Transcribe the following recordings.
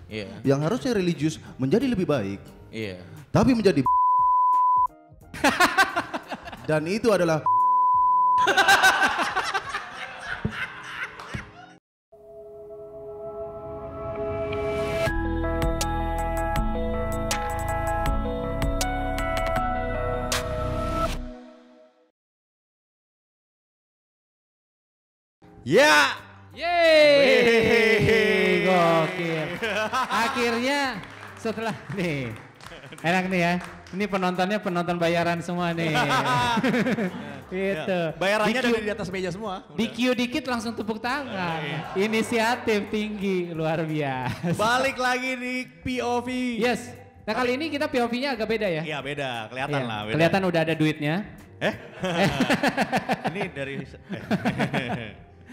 Iya. Yang harusnya religius menjadi lebih baik. Iya. Tapi menjadi dan itu adalah Ya. Yeay, gokil. Akhirnya setelah nih, enak nih ya. Ini penontonnya penonton bayaran semua nih. Gitu. Bayarannya ada di atas meja semua. Di Q dikit langsung tepuk tangan. Inisiatif tinggi, luar biasa. Balik lagi di POV. Yes. Nah kali ini kita POV-nya agak beda ya. Iya beda, kelihatan Iya, lah. Beda. Kelihatan udah ada duitnya. Ini dari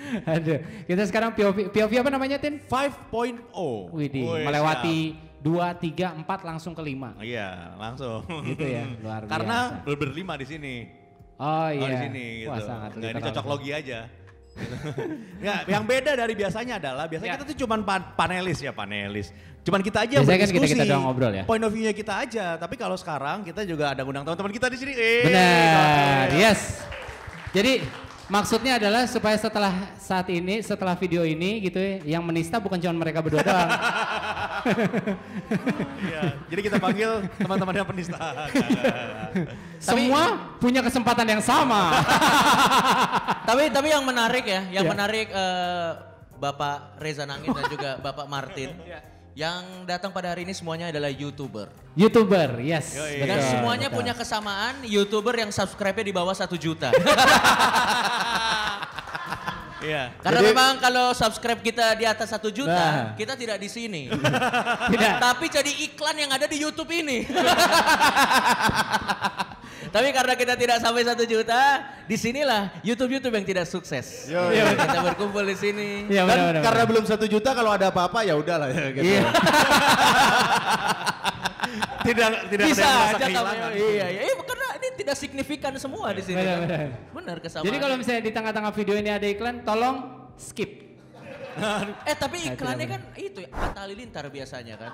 Aduh, kita sekarang POV apa namanya Tin? 5.0. Widih, Wih, melewati 2, 3, 4 langsung ke 5. Iya, langsung. Gitu ya, luar biasa. Karena berlima di sini. Oh iya. di sini gitu. Wah, sangat Nggak, ini literal. cocok logi aja. Nggak, yang beda dari biasanya adalah biasanya kita tuh cuman panelis. Cuman kita aja yang Biasanya kan berdiskusi. kita doang ngobrol ya. Point of view-nya kita aja. Tapi kalau sekarang kita juga ada undang teman-teman kita di sini. Benar, yes. Jadi maksudnya adalah supaya setelah video ini gitu ya, yang menista bukan cuma mereka berdua doang. Iya, jadi kita panggil teman-teman yang penista. Semua punya kesempatan yang sama. Tapi yang menarik ya, yang menarik Bapak Reza Nangin dan juga Bapak Martin. Yang datang pada hari ini semuanya adalah YouTuber. YouTuber, yes. Dan semuanya punya kesamaan YouTuber yang subscribe-nya di bawah 1 juta. Iya. Karena memang kalau subscribe kita di atas 1 juta, kita tidak di sini. Tidak. Tapi jadi iklan yang ada di YouTube ini. Tapi karena kita tidak sampai 1 juta, disinilah YouTube yang tidak sukses. Kita berkumpul di sini. Iya, kan benar. karena belum 1 juta kalau ada apa-apa ya udahlah ya gitu. Iya. Tidak Bisa ada yang merasa aja kehilangan. kamu. Iya. Karena ini tidak signifikan semua di sini. Benar. Benar kesamaan. Jadi kalau misalnya di tengah-tengah video ini ada iklan, tolong skip. tapi iklannya kan itu ya, Atta Halilintar biasanya kan.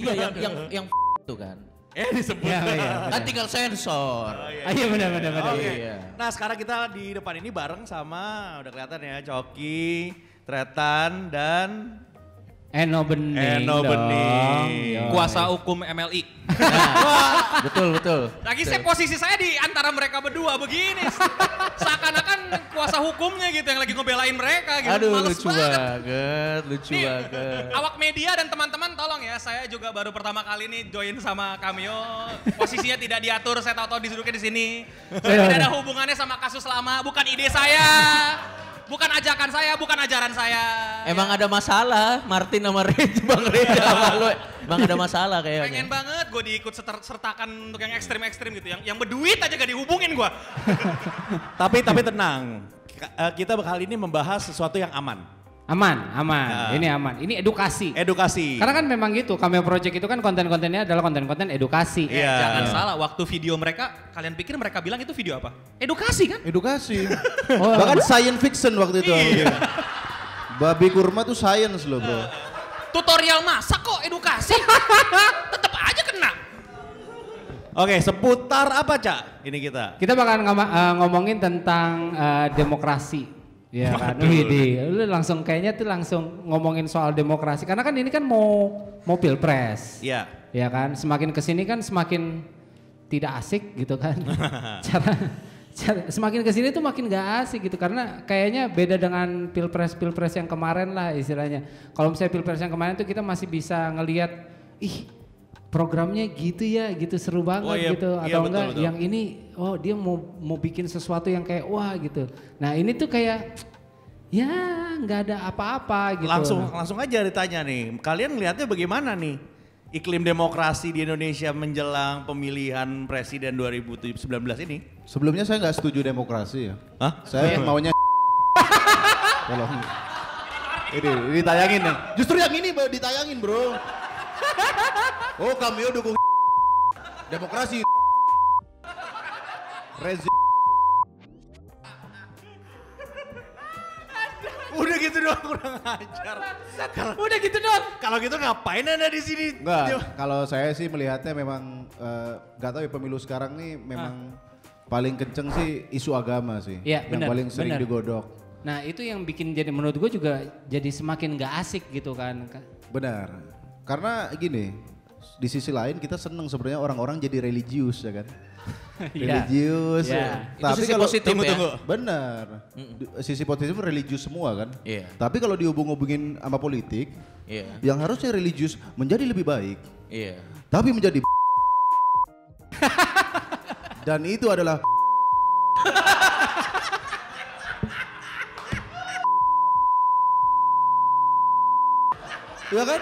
Iya yang itu kan. Disebut. Iya. Kan tinggal sensor. Iya benar. Oke. Iya. Nah sekarang kita di depan ini bareng sama, udah kelihatan ya, Coki, Tretan, dan Eno Bening. Yo. Kuasa hukum MLI. Betul. Lagi posisi saya di antara mereka berdua begini. Seakan-akan kuasa hukumnya gitu yang lagi ngebelain mereka gitu. Aduh Males lucu banget. Nih, awak media dan teman-teman tolong ya, saya juga baru pertama kali nih join sama Cameo. Posisinya tidak diatur, saya tahu-tahu duduknya di sini. Tidak ada hubungannya sama kasus lama, bukan ide saya. Bukan ajakan saya, bukan ajaran saya. Emang ada masalah Martin sama Bang Reza sama lu. Emang ada masalah kayaknya. Pengen banget gue diikut sertakan untuk yang ekstrim-ekstrim gitu. Yang berduit aja gak dihubungin gue. tapi tenang, kita kali ini membahas sesuatu yang aman. Aman. Ini aman. Ini edukasi. Edukasi. Karena kan memang gitu, Cameo Project itu kan konten-kontennya adalah konten-konten edukasi. Iya. Jangan salah, waktu video mereka, kalian pikir mereka bilang itu video apa? Edukasi kan? Edukasi. Bahkan science fiction waktu itu. Iya. Babi kurma tuh science loh bro. Tutorial masak kok edukasi. Tetap aja kena. Oke, seputar apa Cak ini kita? Kita bakalan ngomongin tentang demokrasi. Ya kan, lu langsung kayaknya tuh langsung ngomongin soal demokrasi. Karena kan ini kan mau pilpres. Iya. Ya kan, semakin kesini kan semakin tidak asik gitu kan. cara semakin kesini tuh makin gak asik gitu. Karena kayaknya beda dengan pilpres yang kemarin lah istilahnya. Kalau misalnya pilpres yang kemarin tuh kita masih bisa ngelihat, programnya gitu ya, gitu seru banget gitu. Atau enggak betul. Yang ini, dia mau bikin sesuatu yang kayak wah gitu. Nah ini tuh kayak ya nggak ada apa-apa gitu. Langsung aja ditanya nih, kalian ngelihatnya bagaimana nih iklim demokrasi di Indonesia menjelang pemilihan presiden 2019 ini? Sebelumnya saya nggak setuju demokrasi ya. Hah? Saya maunya tolong. Ini ditayangin nih. Justru yang ini ditayangin bro. Oh Cameo dukung demokrasi. Rezi. Udah gitu doang kurang ajar. Udah gitu doang. Kalau gitu ngapain Anda di sini? Enggak, kalau saya sih melihatnya memang nggak tahu ya pemilu sekarang nih memang paling kenceng sih isu agama sih. Iya, yang benar, paling sering benar. digodok. Nah itu yang bikin jadi menurut gue juga jadi semakin gak asik gitu kan. Benar. Karena gini, di sisi lain kita seneng sebenarnya orang-orang jadi religius ya kan. Religius. Ya. Itu sisi positif ya. Benar. Sisi positif religius semua kan. Iya. Tapi kalau dihubung-hubungin sama politik, Iya. yang harusnya religius menjadi lebih baik. Iya. Tapi menjadi dan itu adalah ya kan?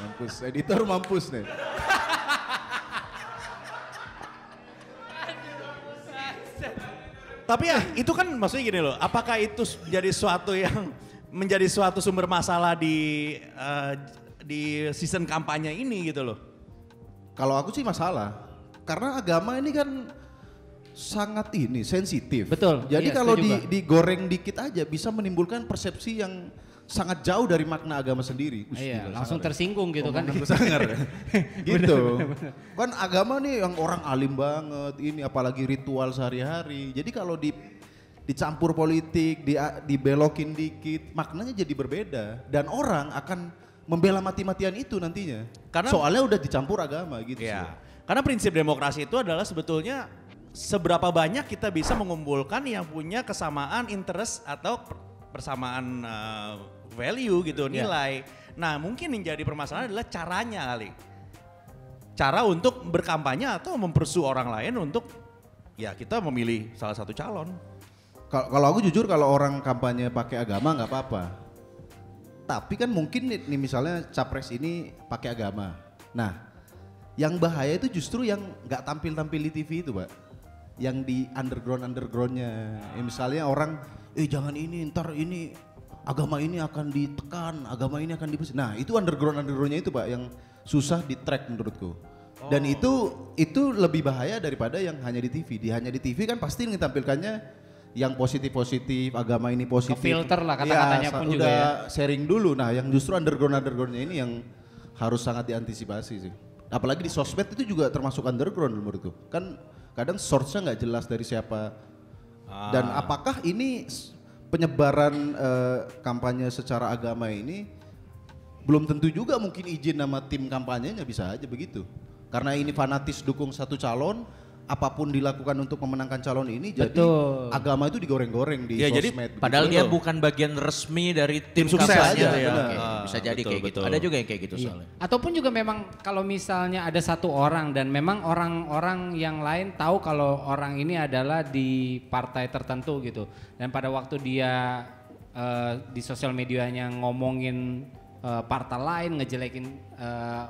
Mampus, editor mampus nih. Tapi ya itu kan maksudnya gini loh, apakah itu menjadi suatu sumber masalah di season kampanye ini gitu loh? Kalau aku sih masalah, karena agama ini kan sangat sensitif. Betul, Jadi iya, kalau setuju, Pak. digoreng dikit aja bisa menimbulkan persepsi yang sangat jauh dari makna agama sendiri. Iya, Gila, langsung sangar ya. tersinggung gitu kan. Omonganku sangar ya. Gitu. Kan agama nih yang orang alim banget, ini apalagi ritual sehari-hari. Jadi kalau dicampur politik, dibelokin dikit, maknanya jadi berbeda. Dan orang akan membela mati-matian itu nantinya. Karena- soalnya udah dicampur agama gitu sih. Iya. Karena prinsip demokrasi itu adalah sebetulnya seberapa banyak kita bisa mengumpulkan yang punya kesamaan interest atau persamaan value gitu, nilai. Nah mungkin yang jadi permasalahan adalah caranya kali. Cara untuk berkampanye atau mempersu orang lain untuk ya kita memilih salah satu calon. Kalau aku jujur kalau orang kampanye pakai agama nggak apa-apa. Tapi kan mungkin nih misalnya capres ini pakai agama. Nah, yang bahaya itu justru yang nggak tampil-tampil di TV itu, Pak. Yang di undergroundnya. Ya, misalnya orang, jangan ini, ntar ini agama ini akan ditekan, agama ini akan dibesar. Nah, itu undergroundnya itu, Pak, yang susah di track menurutku. Dan itu lebih bahaya daripada yang hanya di TV. Hanya di TV kan pasti ditampilkannya yang positif-positif, agama ini positif. Ke-filter lah kata-katanya pun juga ya. Sharing dulu. Nah, yang justru undergroundnya ini yang harus sangat diantisipasi sih. Apalagi di sosmed itu juga termasuk underground menurutku. Kan kadang source-nya nggak jelas dari siapa. Dan apakah ini penyebaran kampanye secara agama ini belum tentu juga mungkin izin nama tim kampanyenya, bisa aja begitu. Karena ini fanatis dukung satu calon, apapun dilakukan untuk memenangkan calon ini, jadi Betul. agama itu digoreng-goreng di Ya, jadi sosmed. Padahal begitu. dia bukan bagian resmi dari tim sukses kampanye. aja, ya. Oke, bisa jadi Betul, kayak gitu. betul. Ada juga yang kayak gitu Iya. soalnya. Ataupun juga memang kalau misalnya ada satu orang dan memang orang-orang yang lain tahu kalau orang ini adalah di partai tertentu gitu. Dan pada waktu dia di sosial medianya ngomongin partai lain, ngejelekin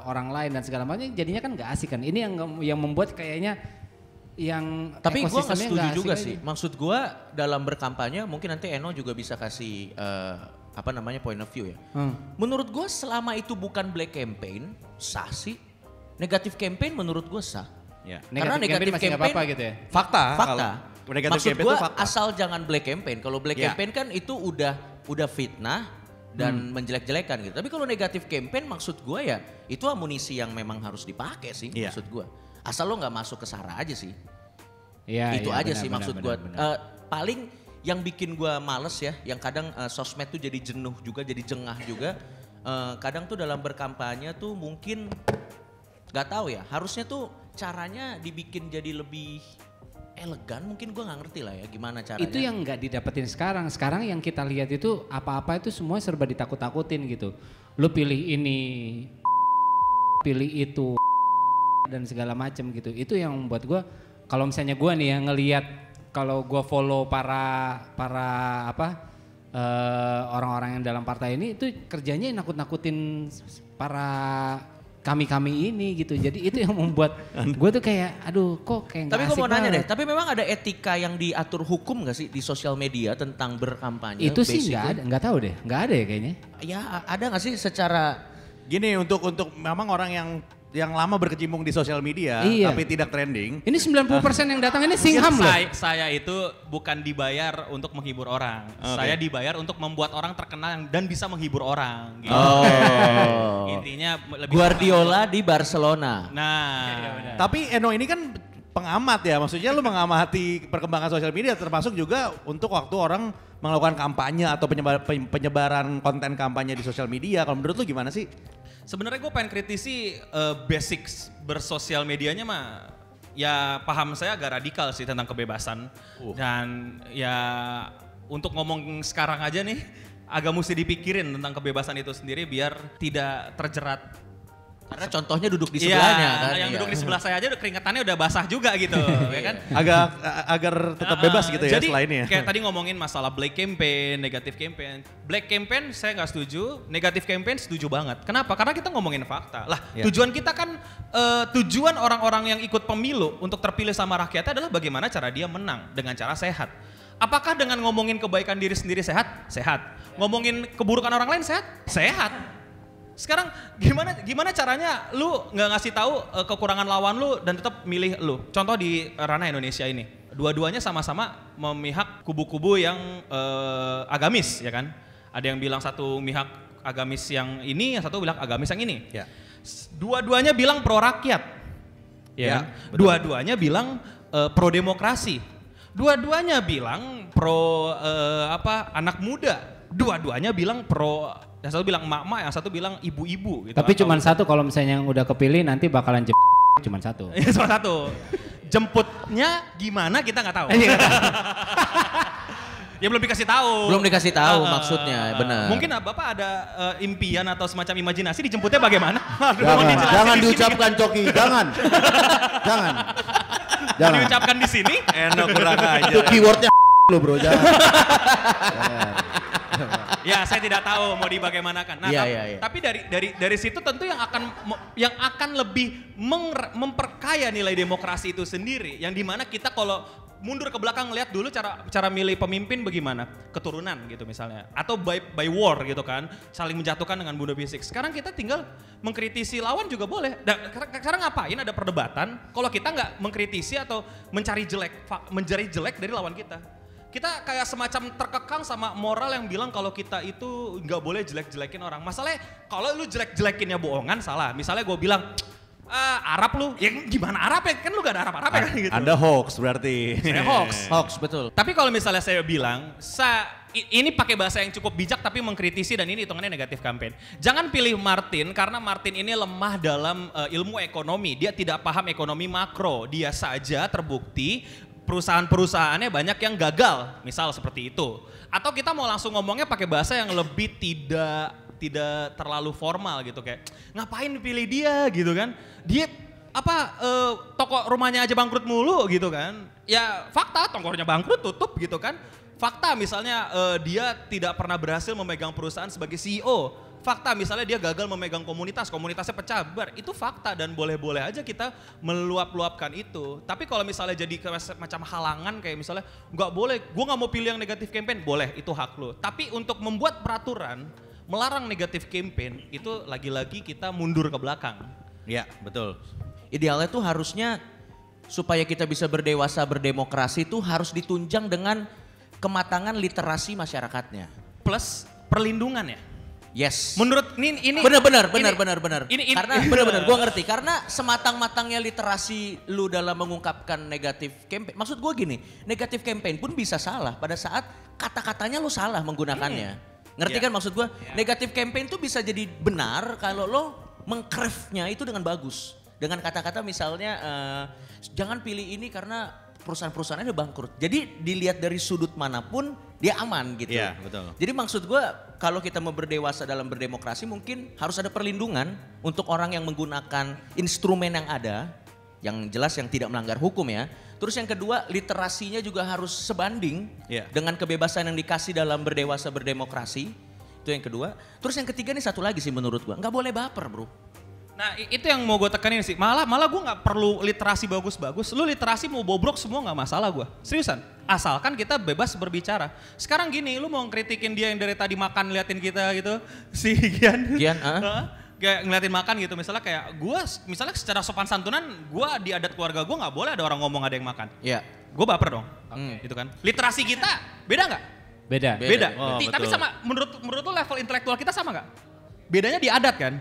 orang lain dan segala macam, jadinya kan nggak asik kan. Ini yang membuat kayaknya yang Tapi gue nggak ekosistemnya setuju nggak juga asik sih. aja. Maksud gue dalam berkampanye mungkin nanti Eno juga bisa kasih point of view ya. Menurut gue selama itu bukan black campaign, sah sih. Negatif campaign menurut gue sah. Ya. Karena Negatif negatif masih nggak campaign apa-apa gitu ya? Fakta. Fakta. Kalau negatif Maksud campaign gue itu fakta. asal jangan black campaign. Kalau black Iya. campaign kan itu udah fitnah dan menjelek-jelekan gitu. Tapi kalau negatif campaign maksud gue ya itu amunisi yang memang harus dipakai sih Iya. maksud gue. Asal lo nggak masuk ke sara aja sih. Iya, Itu iya, aja benar, sih benar, maksud benar, gue. benar. Paling yang bikin gue males ya, yang kadang sosmed tuh jadi jenuh juga, jadi jengah juga. Kadang tuh dalam berkampanye tuh mungkin nggak tahu ya, harusnya tuh caranya dibikin jadi lebih elegan. Mungkin gue nggak ngerti lah ya gimana caranya. Itu yang nggak didapetin sekarang. Sekarang yang kita lihat itu apa-apa itu semua serba ditakut-takutin gitu. Lu pilih ini, pilih itu dan segala macam gitu. Itu yang membuat gue, kalau misalnya gue nih yang ngelihat, kalau gue follow para orang-orang yang dalam partai ini itu kerjanya nakut-nakutin para kami ini gitu. Jadi itu yang membuat gue tuh kayak aduh kok kayak nggak Tapi gue asik mau nanya deh, banget. tapi memang ada etika yang diatur hukum gak sih di sosial media tentang berkampanye? Itu sih basically? nggak ada, nggak tahu deh, nggak ada ya kayaknya. Ya ada gak sih secara Gini untuk memang orang yang yang lama berkecimpung di sosial media Iya. tapi tidak trending. Ini 90% yang datang ini Singham loh. Saya itu bukan dibayar untuk menghibur orang. Oke. Saya dibayar untuk membuat orang terkenal dan bisa menghibur orang. Gitu. Oh. Intinya lebih Guardiola di Barcelona. Nah, Tapi Eno ini kan pengamat ya, maksudnya lu mengamati perkembangan sosial media termasuk juga untuk waktu orang melakukan kampanye atau penyebaran konten kampanye di sosial media. Kalau menurut lu gimana sih? sebenarnya gue pengen kritisi basics bersosial medianya mah. Ya paham saya agak radikal sih tentang kebebasan. Dan ya untuk ngomong sekarang aja nih agak mesti dipikirin tentang kebebasan itu sendiri biar tidak terjerat. Karena contohnya duduk di sebelahnya kan. Yang iya. duduk di sebelah saya aja udah keringetannya udah basah juga gitu, ya kan? Agar tetap bebas gitu ya Jadi, selainnya. kayak tadi ngomongin masalah black campaign, negatif campaign. Black campaign saya nggak setuju, negatif campaign setuju banget. Kenapa? Karena kita ngomongin fakta. Lah, tujuan kita kan tujuan orang-orang yang ikut pemilu untuk terpilih sama rakyatnya adalah bagaimana cara dia menang dengan cara sehat. Apakah dengan ngomongin kebaikan diri sendiri sehat? Sehat. Ngomongin keburukan orang lain sehat? Sehat. Sekarang gimana caranya lu nggak ngasih tahu kekurangan lawan lu dan tetap milih lu? Contoh di ranah Indonesia ini, dua-duanya sama-sama memihak kubu-kubu yang agamis, ya kan? Ada yang bilang satu mihak agamis yang ini, yang satu bilang agamis yang ini. Ya. Dua-duanya bilang pro rakyat, ya. Kan? Dua-duanya bilang pro demokrasi. Dua-duanya bilang pro anak muda. Dua-duanya bilang pro. Yang satu bilang emak-emak, yang satu bilang ibu-ibu gitu. Tapi cuma satu kalau misalnya yang udah kepilih nanti bakalan cuma satu. Cuma satu. Jemputnya gimana kita nggak tahu. Ya belum dikasih tahu. Belum dikasih tahu maksudnya, benar. Mungkin Bapak ada impian atau semacam imajinasi dijemputnya bagaimana? Aduh, Jangan, mau dijelasin jangan di sini. diucapkan Coki, jangan. Jangan. Mau Jangan. diucapkan di sini. Eno kurang aja. Itu keywordnya lo bro, jangan. Ya saya tidak tahu mau dibagaimanakan. Nah, Iya. tapi dari situ tentu yang akan lebih memperkaya nilai demokrasi itu sendiri. Yang dimana kita kalau mundur ke belakang lihat dulu cara milih pemimpin bagaimana, keturunan gitu misalnya, atau by war gitu kan, saling menjatuhkan dengan bunuh fisik. Sekarang kita tinggal mengkritisi lawan juga boleh. Dan sekarang ngapain ada perdebatan kalau kita nggak mengkritisi atau mencari jelek dari lawan kita. Kita kayak semacam terkekang sama moral yang bilang kalau kita itu nggak boleh jelek-jelekin orang. Masalahnya kalau lu jelek-jelekinnya bohongan salah. Misalnya gue bilang, Arab lu, ya gimana Arab ya? Kan lu gak ada Arab-Arab ya kan gitu. Anda hoax berarti. Saya hoax. Hoax, betul. Tapi kalau misalnya saya bilang, ini pakai bahasa yang cukup bijak tapi mengkritisi dan ini hitungannya negatif campaign. Jangan pilih Martin karena Martin ini lemah dalam ilmu ekonomi. Dia tidak paham ekonomi makro. Dia saja terbukti perusahaan-perusahaannya banyak yang gagal, misal seperti itu. Atau kita mau langsung ngomongnya pakai bahasa yang lebih tidak terlalu formal gitu, kayak ngapain pilih dia gitu kan? Dia toko rumahnya aja bangkrut mulu gitu kan? Ya fakta tokonya bangkrut tutup gitu kan? Fakta misalnya dia tidak pernah berhasil memegang perusahaan sebagai CEO. Fakta misalnya dia gagal memegang komunitasnya pecah bar, itu fakta dan boleh-boleh aja kita meluap-luapkan itu. Tapi kalau misalnya jadi macam halangan kayak misalnya nggak boleh, gue nggak mau pilih yang negatif campaign, boleh itu hak lo. Tapi untuk membuat peraturan melarang negatif campaign itu lagi-lagi kita mundur ke belakang. Ya betul. Idealnya tuh harusnya supaya kita bisa berdewasa berdemokrasi tuh harus ditunjang dengan kematangan literasi masyarakatnya. Plus perlindungan ya. Yes. Menurut ini Benar. Ini Karena benar, gua ngerti. Karena sematang-matangnya literasi lu dalam mengungkapkan negatif campaign. Maksud gua gini, negatif campaign pun bisa salah pada saat kata-katanya lu salah menggunakannya. Ngerti kan maksud gua? Negatif campaign tuh bisa jadi benar kalau lo mengcraftnya itu dengan bagus. Dengan kata-kata misalnya jangan pilih ini karena perusahaan-perusahaannya udah bangkrut. Jadi dilihat dari sudut manapun dia aman gitu. Iya, betul. Jadi maksud gue kalau kita mau berdewasa dalam berdemokrasi mungkin harus ada perlindungan untuk orang yang menggunakan instrumen yang ada. Yang jelas yang tidak melanggar hukum ya. Terus yang kedua literasinya juga harus sebanding dengan kebebasan yang dikasih dalam berdewasa berdemokrasi. Itu yang kedua. Terus yang ketiga nih satu lagi sih menurut gue. Nggak boleh baper bro. Nah itu yang mau gue tekanin sih, malah gue gak perlu literasi bagus-bagus, lu literasi mau bobrok semua gak masalah gue, seriusan. Asalkan kita bebas berbicara. Sekarang gini, lu mau kritikin dia yang dari tadi makan liatin kita gitu, si Gian. kayak ngeliatin makan gitu, misalnya kayak gue, misalnya secara sopan santunan, gue di adat keluarga gue nggak boleh ada orang ngomong ada yang makan. Iya. Gue baper dong, gitu kan. Literasi kita beda nggak? Beda. Beda. Oh, Tapi betul. sama, menurut lo level intelektual kita sama nggak? Bedanya di adat kan.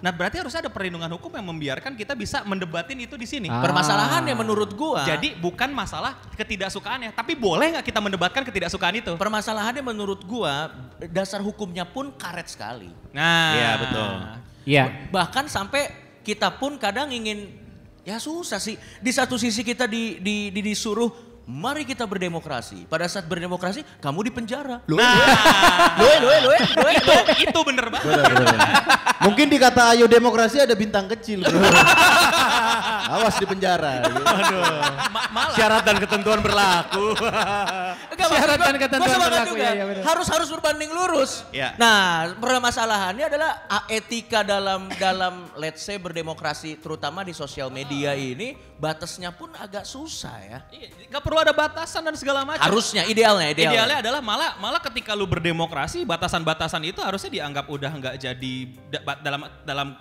Nah berarti harus ada perlindungan hukum yang membiarkan kita bisa mendebatin itu di sini. Permasalahannya menurut gua. Jadi bukan masalah ketidaksukaannya, tapi boleh nggak kita mendebatkan ketidaksukaan itu? Permasalahannya menurut gua dasar hukumnya pun karet sekali. Nah, Iya, betul. Iya. Bahkan sampai kita pun kadang ingin, ya susah sih. Di satu sisi kita disuruh, mari kita berdemokrasi. Pada saat berdemokrasi, kamu di penjara. Itu bener banget. Benar. Mungkin di kata ayo demokrasi ada bintang kecil. Bro. Awas di penjara. Gitu. Malah. Syarat dan ketentuan berlaku. Syarat dan ketentuan berlaku, juga. iya, benar. Harus berbanding lurus. Iya. Nah, permasalahannya adalah etika dalam let's say berdemokrasi, terutama di sosial media ini, batasnya pun agak susah ya. Iya, nggak perlu ada batasan dan segala macam. Harusnya, idealnya. Idealnya adalah malah ketika lu berdemokrasi, batasan-batasan itu harusnya dianggap udah nggak jadi dalam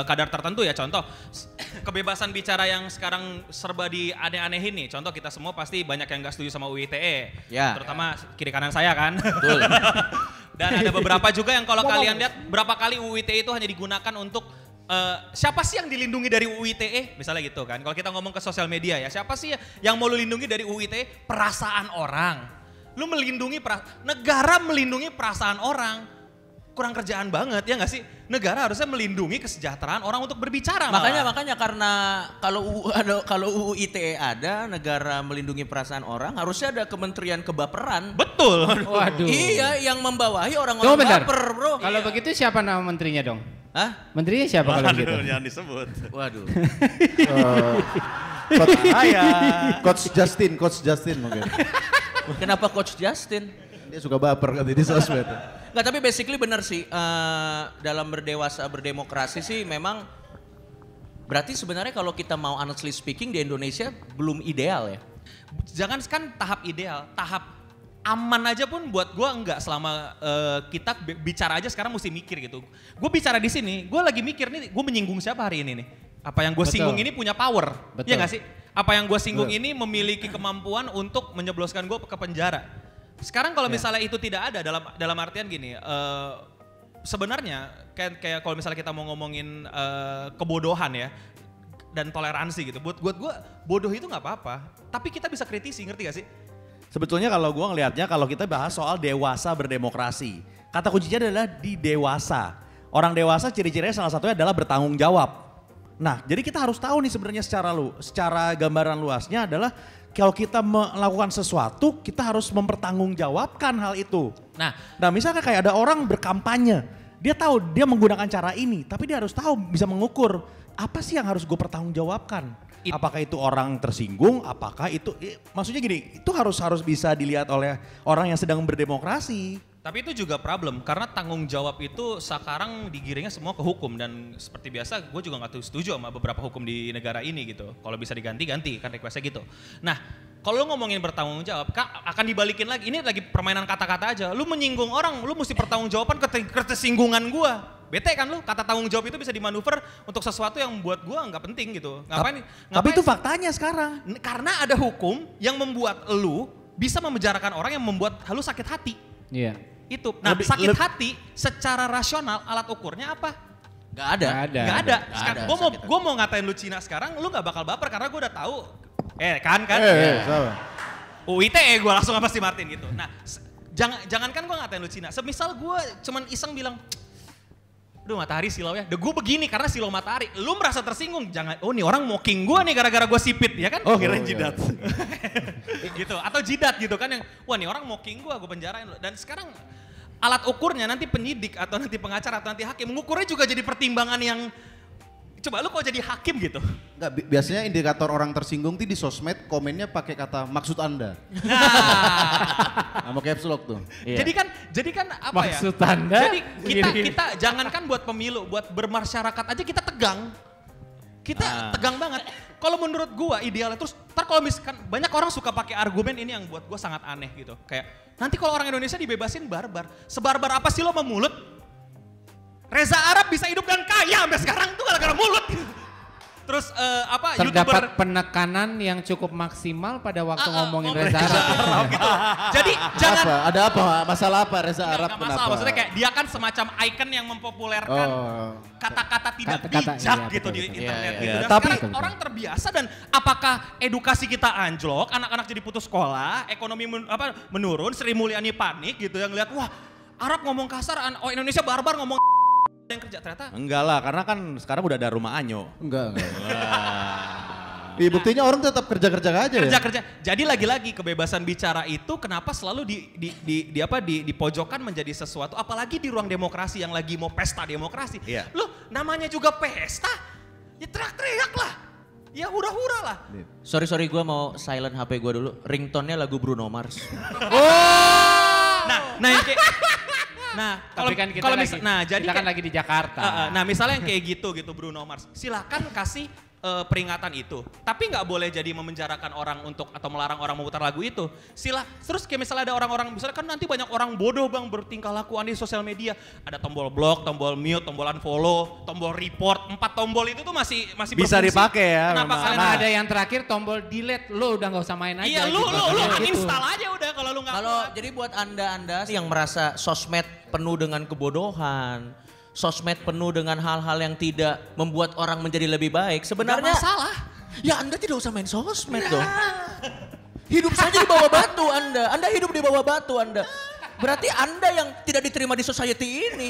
kadar tertentu ya. Contoh, kebebasan bicara yang sekarang serba di aneh-anehin nih. Contoh, kita semua pasti banyak yang nggak setuju sama UU ITE. Ya. Terutama kiri kanan saya kan. Betul. Dan ada beberapa juga yang kalau kalian lihat berapa kali UU ITE itu hanya digunakan untuk siapa sih yang dilindungi dari UU ITE? Misalnya gitu kan. Kalau kita ngomong ke sosial media ya, siapa sih yang mau lu lindungi dari UU ITE? Perasaan orang. Lu melindungi negara melindungi perasaan orang. Kurang kerjaan banget ya nggak sih? Negara harusnya melindungi kesejahteraan orang untuk berbicara. Makanya karena kalau UU ITE ada, negara melindungi perasaan orang, harusnya ada Kementerian Kebaperan. Betul. Waduh. Iya, yang membawahi Tunggu orang-orang bentar. baper, bro. Kalau begitu siapa nama menterinya dong? Hah? Menterinya siapa kalau begitu? Jangan disebut. Waduh. Coach Justin mungkin. Kenapa Coach Justin? Dia suka baper kan di sosmed. Nggak, tapi basically benar sih. Dalam berdemokrasi sih memang berarti sebenarnya kalau kita mau honestly speaking di Indonesia belum ideal ya. Jangan kan tahap ideal, tahap aman aja pun buat gue enggak selama kita bicara aja sekarang mesti mikir gitu. Gue bicara di sini, gue lagi mikir nih, gue menyinggung siapa hari ini nih? Apa yang gue singgung ini punya power, Betul. ya nggak sih? Apa yang gue singgung ini memiliki kemampuan untuk menjebloskan gue ke penjara. Sekarang kalau misalnya itu tidak ada dalam artian gini, sebenarnya kayak kalau misalnya kita mau ngomongin kebodohan ya dan toleransi gitu, buat gue bodoh itu nggak apa-apa, tapi kita bisa kritisi, ngerti gak sih? Sebetulnya kalau gue ngelihatnya kalau kita bahas soal dewasa berdemokrasi, kata kuncinya adalah di dewasa. Orang dewasa ciri-cirinya salah satunya adalah bertanggung jawab. Nah, jadi kita harus tahu nih sebenarnya secara gambaran luasnya adalah kalau kita melakukan sesuatu, kita harus mempertanggungjawabkan hal itu. Nah, misalnya kayak ada orang berkampanye, dia tahu dia menggunakan cara ini, tapi dia harus tahu bisa mengukur apa sih yang harus gue pertanggungjawabkan. Apakah itu orang tersinggung, apakah itu, maksudnya gini, itu harus bisa dilihat oleh orang yang sedang berdemokrasi. Tapi itu juga problem karena tanggung jawab itu sekarang digiringnya semua ke hukum dan seperti biasa gue juga gak setuju sama beberapa hukum di negara ini gitu. Kalau bisa diganti kan requestnya gitu. Nah kalau lu ngomongin bertanggung jawab akan dibalikin lagi, ini lagi permainan kata-kata aja. Lu menyinggung orang, lu mesti pertanggung jawaban ketersinggungan gue. Bete kan lu, kata tanggung jawab itu bisa dimanuver untuk sesuatu yang buat gue gak penting gitu. Ngapain Tapi itu faktanya sekarang. Karena ada hukum yang membuat lu bisa memenjarakan orang yang membuat lu sakit hati. Iya. Itu. Nah, sakit hati secara rasional alat ukurnya apa? Gak ada. Gak ada. Sakit Gue mau ngatain lu Cina sekarang, lu gak bakal baper karena gue udah tahu. Kan? Sama. UITE gue langsung sama si Martin gitu. Nah, jangankan gue ngatain lu Cina. Semisal gue cuman iseng bilang, aduh matahari silau ya. Gue begini karena silau matahari. Lu merasa tersinggung, jangan, oh nih orang mocking gue nih gara-gara gue sipit, ya kan? Oh kirain jidat. Gitu, atau jidat gitu kan yang, wah nih orang mocking gue penjarain. Dan sekarang alat ukurnya nanti penyidik atau nanti pengacara atau nanti hakim mengukurnya juga jadi pertimbangan yang coba lu kok jadi hakim gitu. Enggak, biasanya indikator orang tersinggung tuh di sosmed komennya pakai kata maksud Anda. Sama caps lock tuh. Jadi kan apa Maksud ya? Anda? Jadi kita jangankan buat pemilu, buat bermasyarakat aja kita tegang. Kita tegang banget. Kalau menurut gua idealnya terus ntar kalau misalkan banyak orang suka pakai argumen ini yang buat gua sangat aneh gitu. Kayak nanti kalau orang Indonesia dibebasin barbar. Sebarbar apa sih lo sama mulut? Reza Arab bisa hidup dan kaya sampai sekarang tuh gara-gara mulut. Terus Terdapat penekanan yang cukup maksimal pada waktu ngomongin Reza Arab. gitu. Jadi jangan Ada apa? Masalah apa Reza Arab nggak kenapa? masalah, maksudnya kayak dia kan semacam icon yang mempopulerkan kata-kata tidak Kata-kata, bijak iya, gitu betul, di betul. internet. Iya, gitu. iya. Dan Tapi- sekarang orang terbiasa dan apakah edukasi kita anjlok, anak-anak jadi putus sekolah, ekonomi menurun, Sri Mulyani panik gitu yang lihat wah Arab ngomong kasar, Indonesia barbar ngomong yang kerja ternyata. Enggak lah, karena kan sekarang udah ada rumah Anyo. Enggak. Iya, buktinya orang tetap kerja-kerja aja ya. Kerja. Jadi lagi-lagi kebebasan bicara itu kenapa selalu di pojokan menjadi sesuatu apalagi di ruang demokrasi yang lagi mau pesta demokrasi. Iya. Loh, namanya juga pesta. Ya teriak-teriak lah. Ya hura-hura lah. Sorry gue mau silent HP gue dulu. Ringtone-nya lagu Bruno Mars. Nah yang kayak Tapi kan kita lagi di Jakarta. nah misalnya yang kayak gitu Bruno Mars. Silakan kasih peringatan itu. Tapi nggak boleh jadi memenjarakan orang untuk atau melarang orang memutar lagu itu. Terus kayak misalnya ada orang-orang, misalnya kan nanti banyak orang bodoh bang bertingkah laku di sosial media. Ada tombol block, tombol mute, tombol unfollow, tombol report. 4 tombol itu tuh masih Bisa berfungsi. dipakai ya, Kenapa? memang. Karena Karena ada yang terakhir tombol delete, lo udah gak usah main aja. iya lu uninstall aja udah kalau lu nggak Kalau kuat. jadi buat anda yang merasa sosmed penuh dengan kebodohan, sosmed penuh dengan hal-hal yang tidak membuat orang menjadi lebih baik, sebenarnya Nggak masalah. ya Anda tidak usah main sosmed dong. Hidup saja di bawah batu Anda hidup di bawah batu Anda. Berarti Anda yang tidak diterima di society ini.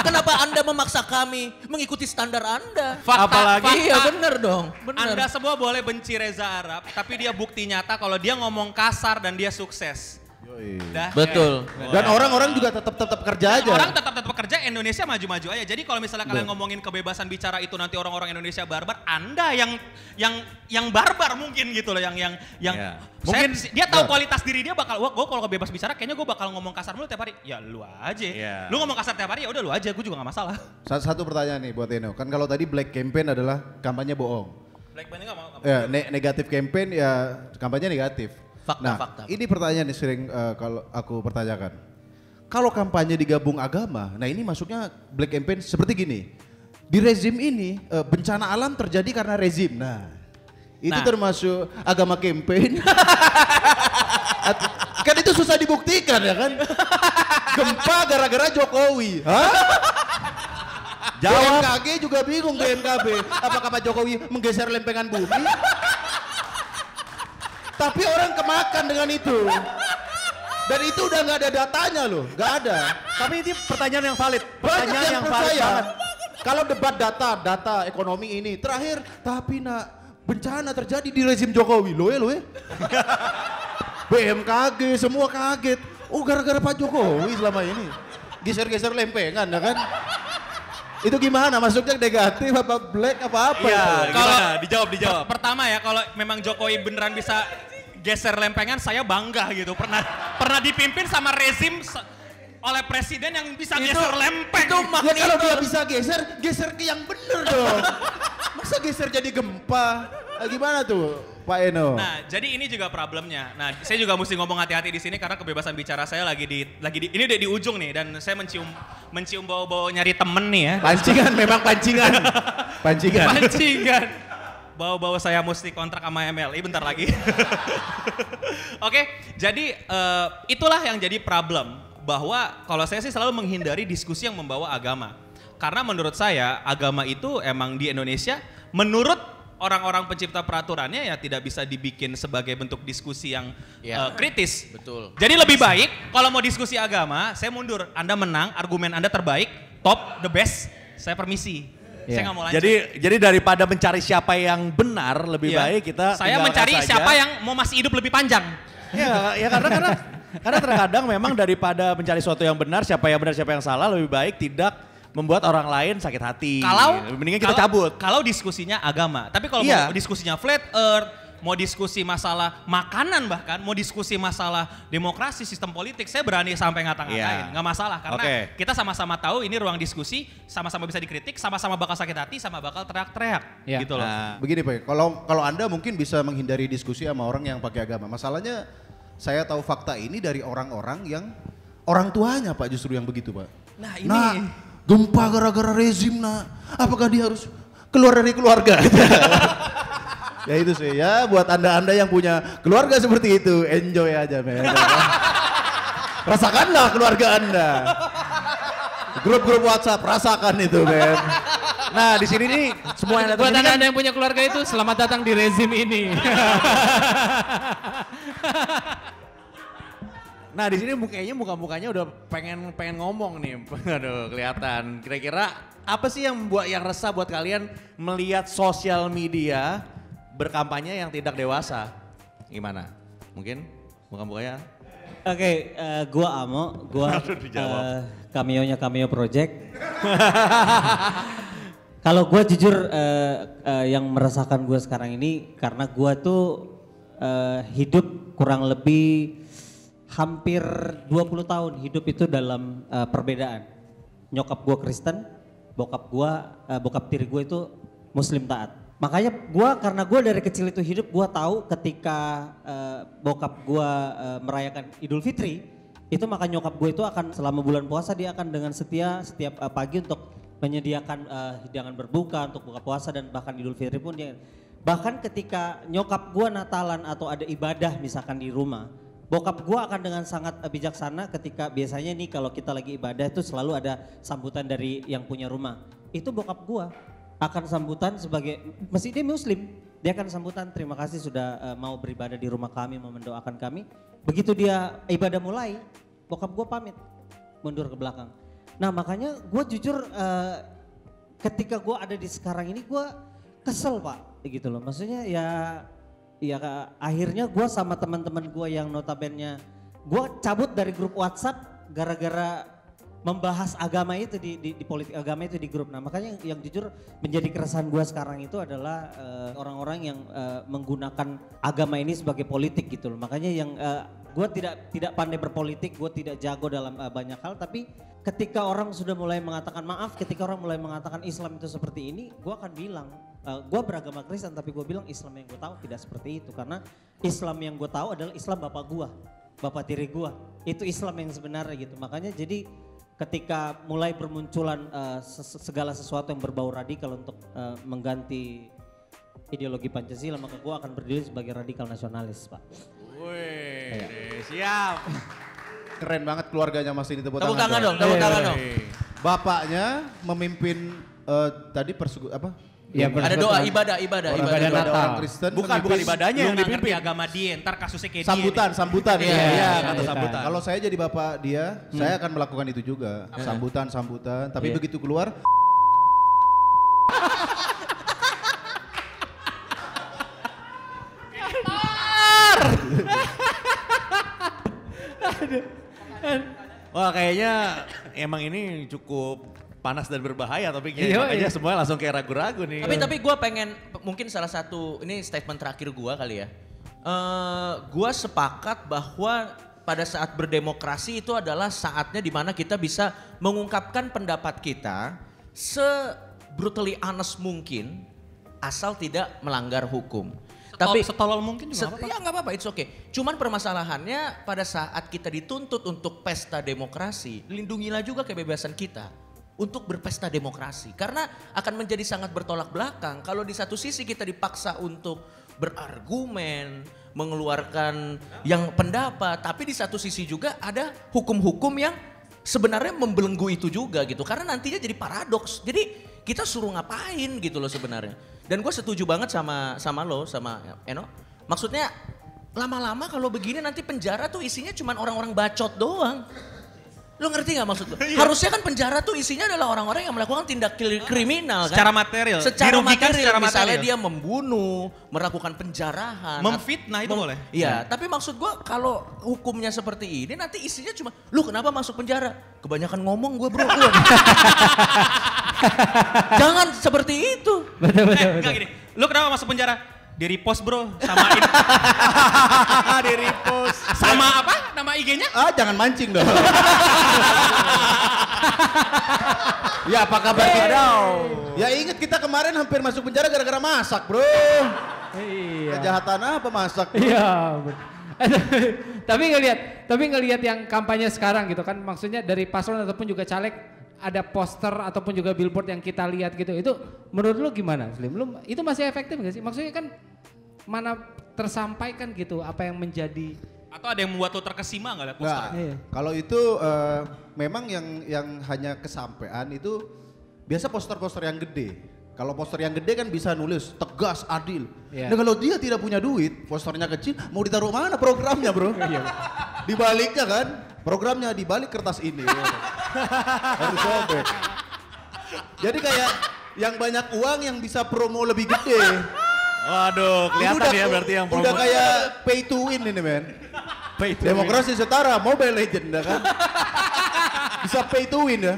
Kenapa Anda memaksa kami mengikuti standar Anda? Apalagi- Iya bener dong, bener. Anda semua boleh benci Reza Arab, tapi dia bukti nyata kalau dia ngomong kasar dan dia sukses. Dah. Betul. Dan orang-orang juga tetap kerja aja. Orang tetap kerja, Indonesia maju-maju aja. Jadi kalau misalnya kalian ngomongin kebebasan bicara itu nanti orang-orang Indonesia barbar, Anda yang barbar mungkin gitu loh, yang Ya. mungkin dia tahu kualitas diri dia bakal, gue kalau kebebas bicara kayaknya gue bakal ngomong kasar mulu tiap hari. Ya lu aja. Ya. Lu ngomong kasar tiap hari ya udah lu aja, gue juga gak masalah. Satu pertanyaan nih buat Eno. Kan kalau tadi black campaign adalah kampanye bohong. Black Band gak mau. Ya, negatif campaign ya kampanye negatif. Fakta. Ini pertanyaan yang sering kalau aku pertanyakan. Kalau kampanye digabung agama, nah ini masuknya black campaign seperti gini. Di rezim ini bencana alam terjadi karena rezim. Nah, itu termasuk agama campaign. Kan itu susah dibuktikan ya kan? Gempa gara-gara Jokowi. Hah? BMKG juga bingung BMKG. Apakah Pak Jokowi menggeser lempengan bumi? Tapi orang kemakan dengan itu. Dan itu udah nggak ada datanya loh, nggak ada. Tapi ini pertanyaan yang valid. Banyak Pertanyaan yang yang valid percaya. banget. Kalau debat data ekonomi ini terakhir, tapi bencana terjadi di rezim Jokowi, loh ya. BMKG semua kaget. Oh gara-gara Pak Jokowi selama ini. Geser-geser lempengan ya kan. Itu gimana? Masuknya negatif apa black apa apa? Iya, itu? gimana? Dijawab. Pertama ya, kalau memang Jokowi beneran bisa geser lempengan, saya bangga gitu. Pernah dipimpin sama rezim oleh presiden yang bisa geser lempeng. Itu Ya kalau dia bisa geser ke yang bener dong. Masa geser jadi gempa? Gimana tuh Pak Eno? Nah, jadi ini juga problemnya. Nah, saya juga mesti ngomong hati-hati di sini karena kebebasan bicara saya lagi di ini udah di ujung nih dan saya mencium bau-bau nyari temen nih ya. Pancingan, memang pancingan. Pancingan. Bau-bau saya mesti kontrak sama MLI bentar lagi. Oke, jadi itulah yang jadi problem. Bahwa kalau saya sih selalu menghindari diskusi yang membawa agama. Karena menurut saya agama itu emang di Indonesia menurut orang-orang pencipta peraturannya ya tidak bisa dibikin sebagai bentuk diskusi yang kritis. Betul. Jadi lebih baik kalau mau diskusi agama, saya mundur. Anda menang, argumen Anda terbaik, top, the best, saya permisi. Saya nggak mau lanjut. Jadi daripada mencari siapa yang benar, lebih Iya. baik kita Saya tinggalkan mencari saja. siapa yang mau masih hidup lebih panjang. Ya karena terkadang memang daripada mencari sesuatu yang benar, siapa yang benar siapa yang salah, lebih baik tidak membuat orang lain sakit hati. Mendingan kita cabut. Kalau diskusinya agama, tapi kalau Iya. mau diskusinya flat earth, mau diskusi masalah makanan bahkan, mau diskusi masalah demokrasi, sistem politik, saya berani sampai ngata-ngatain, Iya. nggak masalah karena Oke. kita sama-sama tahu ini ruang diskusi, sama-sama bisa dikritik, sama-sama bakal sakit hati, sama bakal teriak-teriak, Iya. gitu loh. Nah, Begini Pak, kalau Anda mungkin bisa menghindari diskusi sama orang yang pakai agama. Masalahnya saya tahu fakta ini dari orang-orang yang orang tuanya Pak justru yang begitu Pak. Nah ini gempa gara-gara rezim nah. Apakah dia harus keluar dari keluarga? Ya itu sih ya, buat anda-anda yang punya keluarga seperti itu, enjoy aja men. Rasakanlah keluarga anda. Grup-grup WhatsApp, rasakan itu men. Nah di sini nih semua yang datang Buat ini kan anda yang punya keluarga itu, selamat datang di rezim ini. Nah di sini kayaknya muka-mukanya udah pengen ngomong nih. Aduh kelihatan. Kira-kira apa sih yang resah buat kalian melihat sosial media berkampanye yang tidak dewasa? Gimana? Mungkin muka-mukanya? Oke, gua Amo, gua Aduh, dijawab. cameo-nya Cameo Project. Kalau gua jujur yang meresahkan gua sekarang ini karena gua tuh hidup kurang lebih hampir 20 tahun hidup itu dalam perbedaan. Nyokap gua Kristen, bokap tiri gua itu Muslim taat. Makanya karena gue dari kecil itu hidup, gue tahu ketika bokap gue merayakan Idul Fitri, itu maka nyokap gue itu akan selama bulan puasa dia akan dengan setia setiap pagi untuk menyediakan hidangan berbuka untuk buka puasa dan bahkan Idul Fitri pun dia. Bahkan ketika nyokap gue Natalan atau ada ibadah misalkan di rumah, bokap gue akan dengan sangat bijaksana ketika biasanya nih kalau kita lagi ibadah itu selalu ada sambutan dari yang punya rumah. Itu bokap gue akan sambutan sebagai, meski dia Muslim, dia akan sambutan terima kasih sudah mau beribadah di rumah kami, mau mendoakan kami. Begitu dia ibadah mulai, bokap gue pamit, mundur ke belakang. Nah makanya gue jujur ketika gue ada di sekarang ini gue kesel Pak, gitu loh. Maksudnya ya akhirnya gue sama teman-teman gue yang notabene gue cabut dari grup WhatsApp gara-gara membahas agama itu di politik agama itu di grup. Nah makanya yang jujur menjadi keresahan gue sekarang itu adalah orang-orang yang menggunakan agama ini sebagai politik gitu loh. Makanya yang gue tidak pandai berpolitik, gue tidak jago dalam banyak hal. Tapi ketika orang sudah mulai mengatakan maaf, ketika orang mulai mengatakan Islam itu seperti ini, gue akan bilang gue beragama Kristen tapi gue bilang Islam yang gue tahu tidak seperti itu. Karena Islam yang gue tahu adalah Islam bapak gue, bapak tiri gue. Itu Islam yang sebenarnya gitu. Makanya jadi ketika mulai bermunculan segala sesuatu yang berbau radikal untuk mengganti ideologi Pancasila, maka gue akan berdiri sebagai radikal nasionalis, Pak. Wih, siap. Keren banget keluarganya Mas ini, tepuk Tepuk tangan tangan dong, tepuk tangan dong. Bapaknya memimpin tadi apa? Ya, Ada doa ibadah Natal. Orang Kristen. Bukan ibadahnya yang dipimpin. agama dia, ntar kasusnya kayak Sambutan Iya, ya. kata sambutan. Kalau saya jadi bapak dia, saya akan melakukan itu juga. Sambutan. Tapi begitu keluar Wah kayaknya emang ini cukup panas dan berbahaya, tapi kayaknya semua langsung kayak ragu-ragu nih. Tapi gue pengen, mungkin salah satu, ini statement terakhir gue kali ya. Gue sepakat bahwa pada saat berdemokrasi itu adalah saatnya dimana kita bisa mengungkapkan pendapat kita se-brutally honest mungkin asal tidak melanggar hukum. Tapi setolol mungkin juga apa-apa. Ya nggak apa-apa, it's okay. Cuman permasalahannya pada saat kita dituntut untuk pesta demokrasi, lindungilah juga kebebasan kita untuk berpesta demokrasi. Karena akan menjadi sangat bertolak belakang kalau di satu sisi kita dipaksa untuk berargumen, mengeluarkan yang pendapat, tapi di satu sisi juga ada hukum-hukum yang sebenarnya membelenggu itu juga gitu. Karena nantinya jadi paradoks. Jadi kita suruh ngapain gitu loh sebenarnya. Dan gue setuju banget sama lo, sama Eno. Maksudnya lama-lama kalau begini nanti penjara tuh isinya cuma orang-orang bacot doang. Lo ngerti gak maksud gue? Harusnya kan penjara tuh isinya adalah orang-orang yang melakukan tindak kriminal kan. Secara material. Secara Dirugikan material, secara misalnya material. dia membunuh, melakukan penjarahan. Memfitnah itu boleh. Iya, tapi maksud gue kalau hukumnya seperti ini nanti isinya cuma, lu kenapa masuk penjara? Kebanyakan ngomong gue bro. Jangan seperti itu. Betul. Enggak gini, lu kenapa masuk penjara? Di repost bro, sama ini. Di repost. Sama apa nama IG-nya? jangan mancing dong. Ya apa kabar kita? Ya ingat kita kemarin hampir masuk penjara gara-gara masak bro. Iya. Kejahatan apa masak? Iya. tapi ngelihat yang kampanye sekarang gitu kan, maksudnya dari paslon ataupun juga caleg ada poster ataupun juga billboard yang kita lihat gitu, itu menurut lu gimana Slim? Lu itu masih efektif gak sih? Maksudnya kan mana tersampaikan gitu apa yang menjadi. Atau ada yang membuat lo terkesima nggak lihat poster? Nah, kalau itu memang yang hanya kesampaian itu biasa poster-poster yang gede. Kalau poster yang gede kan bisa nulis tegas, adil. Iya. Nah kalau dia tidak punya duit, posternya kecil, mau ditaruh mana programnya bro? Di baliknya kan, programnya di balik kertas ini. Harus sobek. Jadi kayak yang banyak uang yang bisa promo lebih gede. Waduh, kelihatan ya berarti yang promo. Udah kayak pay to win ini men. Demokrasi setara, Mobile Legend ya kan. Bisa pay to win ya.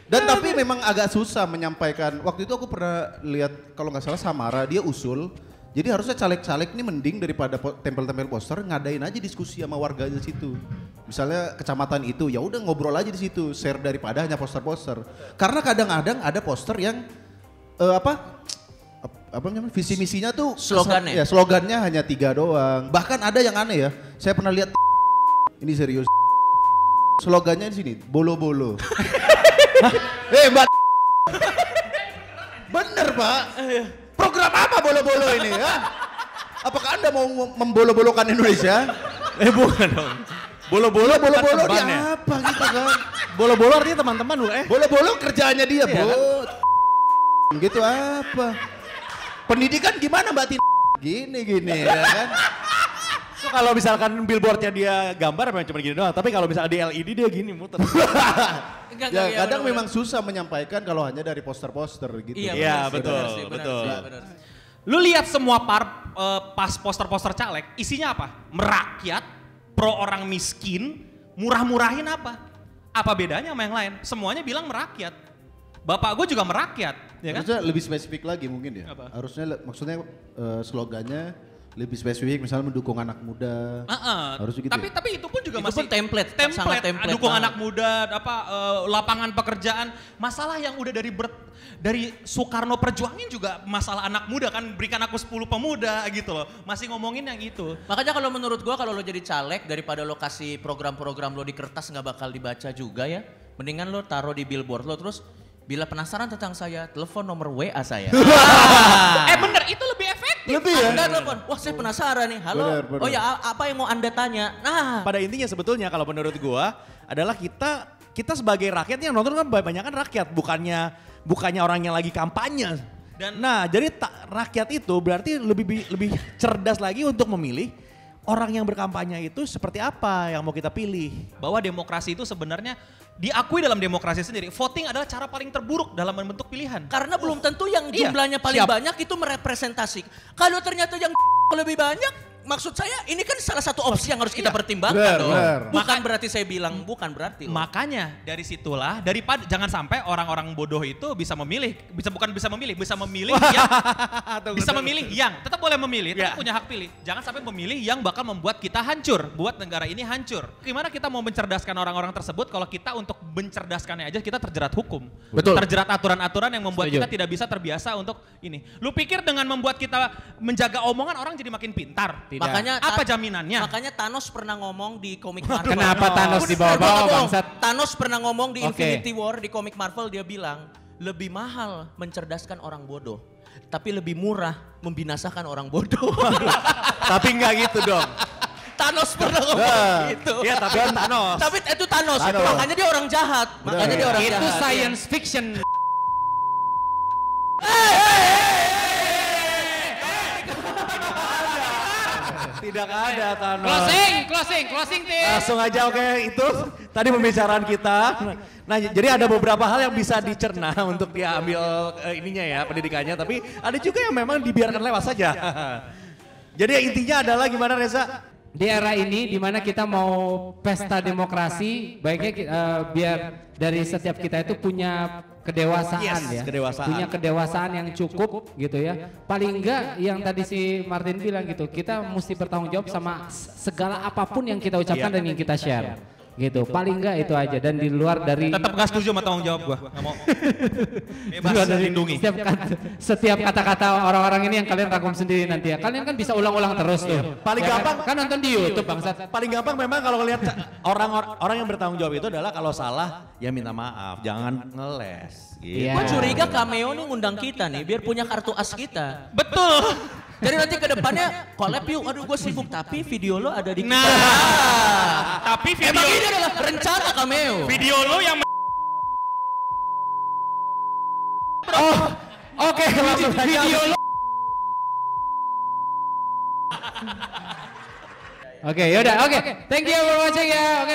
Dan tapi memang agak susah menyampaikan. Waktu itu aku pernah lihat kalau nggak salah Samara dia usul. Jadi harusnya caleg-caleg ini mending daripada tempel-tempel poster ngadain aja diskusi sama warga di situ. Misalnya kecamatan itu ya udah ngobrol aja di situ, share daripada hanya poster-poster. Karena kadang-kadang ada poster yang apa namanya visi misinya tuh Slogannya? Ya slogannya hanya 3 doang. Bahkan ada yang aneh ya. Saya pernah lihat ini serius. Slogannya di sini bolo-bolo. Mbak. Bener Pak. Program apa bolo-bolo ini ya? Apakah Anda mau membolo-bolokan Indonesia? Bukan dong. Bolo-bolo Dia apa gitu kan? Bolo-bolo artinya teman-teman lu Bolo-bolo kerjaannya dia, Iya, kan? Gitu apa? Pendidikan gimana Mbak Tina? Gini ya kan? So, kalau misalkan billboardnya dia gambar memang cuma gini doang, tapi kalau misalnya di LED dia gini muter. Ya kadang memang susah menyampaikan kalau hanya dari poster-poster gitu. Iya, benar betul, sih, benar betul. sih, benar. Lu lihat semua pas poster-poster caleg, isinya apa? Merakyat, pro orang miskin, murah-murahin apa? Apa bedanya sama yang lain? Semuanya bilang merakyat. Bapak gue juga merakyat, ya kan? Harusnya lebih spesifik lagi mungkin ya. Apa? Harusnya maksudnya slogannya lebih spesifik, misalnya mendukung anak muda. Harus gitu. Tapi itu pun juga Itu masih pun template, sangat template dukung banget. anak muda, lapangan pekerjaan. Masalah yang udah dari Soekarno perjuangin juga masalah anak muda kan, berikan aku 10 pemuda gitu loh. Masih ngomongin yang itu. Makanya kalau menurut gua kalau lo jadi caleg daripada lo kasih program-program lo di kertas nggak bakal dibaca juga ya. Mendingan lo taruh di billboard lo terus bila penasaran tentang saya, telepon nomor WA saya. Bener itu lebih efektif. Lebih ya? Anda telepon, wah saya penasaran nih, halo. Benar. Oh ya apa yang mau Anda tanya? Nah, Pada intinya sebetulnya kalau menurut gua adalah kita sebagai rakyat yang nonton kan kebanyakan rakyat, bukannya orang yang lagi kampanye. Nah, jadi rakyat itu berarti lebih cerdas lagi untuk memilih orang yang berkampanye itu seperti apa yang mau kita pilih. Bahwa demokrasi itu sebenarnya diakui dalam demokrasi sendiri. Voting adalah cara paling terburuk dalam membentuk pilihan. karena belum tentu yang Iya, jumlahnya paling siap. banyak itu merepresentasi. Kalau ternyata yang lebih banyak, maksud saya ini kan salah satu opsi yang harus kita pertimbangkan Benar, dong. benar. Bukan berarti saya bilang bukan berarti. loh. Makanya dari situlah daripada jangan sampai orang-orang bodoh itu bisa memilih yang tetap boleh memilih, tapi punya hak pilih. Jangan sampai memilih yang bakal membuat kita hancur, buat negara ini hancur. Gimana kita mau mencerdaskan orang-orang tersebut kalau kita untuk mencerdaskannya aja kita terjerat hukum. Betul. Terjerat aturan-aturan yang membuat Setuju. kita tidak bisa terbiasa untuk ini. Lu pikir dengan membuat kita menjaga omongan orang jadi makin pintar? Tidak. Makanya Apa jaminannya? Makanya Thanos pernah ngomong di komik Marvel. Kenapa Thanos dibawa-bawa bangsat? Thanos pernah ngomong di Oke. Infinity War di komik Marvel, dia bilang lebih mahal mencerdaskan orang bodoh, tapi lebih murah membinasakan orang bodoh. Tapi nggak gitu dong. Thanos pernah ngomong gitu. Iya, tapi kan Thanos. Tapi itu Thanos, makanya dia orang jahat. Makanya dia orang Itu jahat. science fiction. Tidak ada Thanos. Closing tim. Langsung aja oke, itu tadi pembicaraan kita. Nah jadi ada beberapa hal yang bisa dicerna untuk dia ambil ininya ya pendidikannya. Tapi ada juga yang memang dibiarkan lewat saja. Jadi intinya adalah gimana Reza? Di era ini di mana kita mau pesta demokrasi, baiknya biar dari setiap kita itu punya kedewasaan Yes, ya. kedewasaan. Punya kedewasaan yang cukup gitu ya. Paling enggak yang tadi si Martin bilang gitu, kita mesti bertanggung jawab sama segala apapun yang kita ucapkan dan yang kita share. Gitu. Paling enggak itu aja dan di luar dari Tetap gak setuju sama tanggung jawab gua. Gak mau. Bebas Juga dari lindungi. setiap kata-kata orang-orang ini yang kalian rangkum sendiri nanti ya. Kalian kan bisa ulang-ulang terus tuh. Paling Ya gampang kan nonton di YouTube bangsat. Paling gampang memang kalau lihat orang yang bertanggung jawab itu adalah kalau salah ya minta maaf, jangan ngeles. Gitu. Iya. Gue curiga Cameo nih ngundang kita nih biar punya kartu as kita. Betul. Jadi nanti ke depannya collab yuk, aduh gue sibuk tapi video lo ada di kita. Nah, tapi Emang ini adalah rencana Cameo. video lo yang Oke, video lo. Oke, yaudah, oke. Thank you for watching ya. Oke.